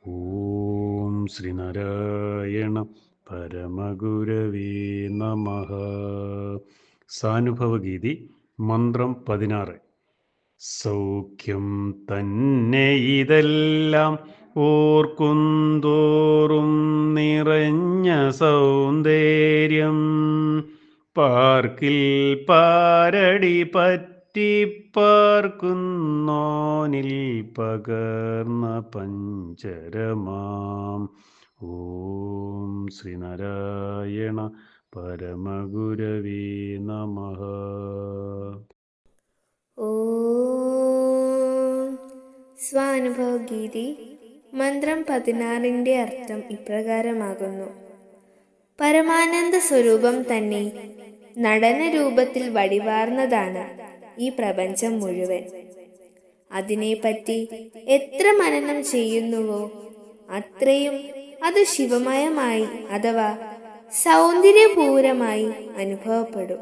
ഓം ശ്രീനാരായണ പരമഗുരവേ നമഃ. സാനുഭവഗീതി മന്ത്രം 16. സൗഖ്യം തന്നെ ഇതെല്ലാം ഓർക്കുന്തോറും നിറഞ്ഞ സൗന്ദര്യം പാർക്കിൽ പാരടി പറ്റിപ്പാർക്കുന്നോനിൽ പകർന്ന പഞ്ചരമാം. ഓം ശ്രീനാരായണ പരമഗുരവേ നമഃ. ഓം സ്വാനുഭവഗീതി മന്ത്രം 16 അർത്ഥം ഇപ്രകാരമാകുന്നു. പരമാനന്ദ സ്വരൂപം തന്നെ നടന രൂപത്തിൽ വടിവാർന്നതാണ് ഈ പ്രപഞ്ചം മുഴുവൻ. അതിനെപ്പറ്റി എത്ര മനനം ചെയ്യുന്നുവോ അത്രയും അത് ശിവമയമായി അഥവാ സൗന്ദര്യപൂരമായി അനുഭവപ്പെടും.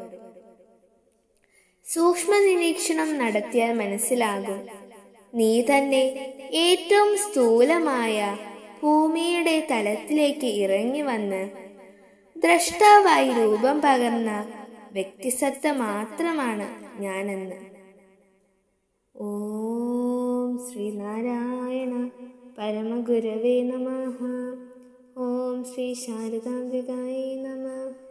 സൂക്ഷ്മ നിരീക്ഷണം നടത്തിയാൽ മനസ്സിലാകും, നീ തന്നെ ഏറ്റവും സ്ഥൂലമായ ഭൂമിയുടെ തലത്തിലേക്ക് ഇറങ്ങി വന്ന് ദ്രഷ്ടാവായി രൂപം പകർന്ന വ്യക്തിസത്ത മാത്രമാണ് ഞാനെന്ന്. ഓം ശ്രീനാരായണ പരമഗുരവേ നമഃ. ഓം ശ്രീ ശാരദാംബികായേ നമഃ.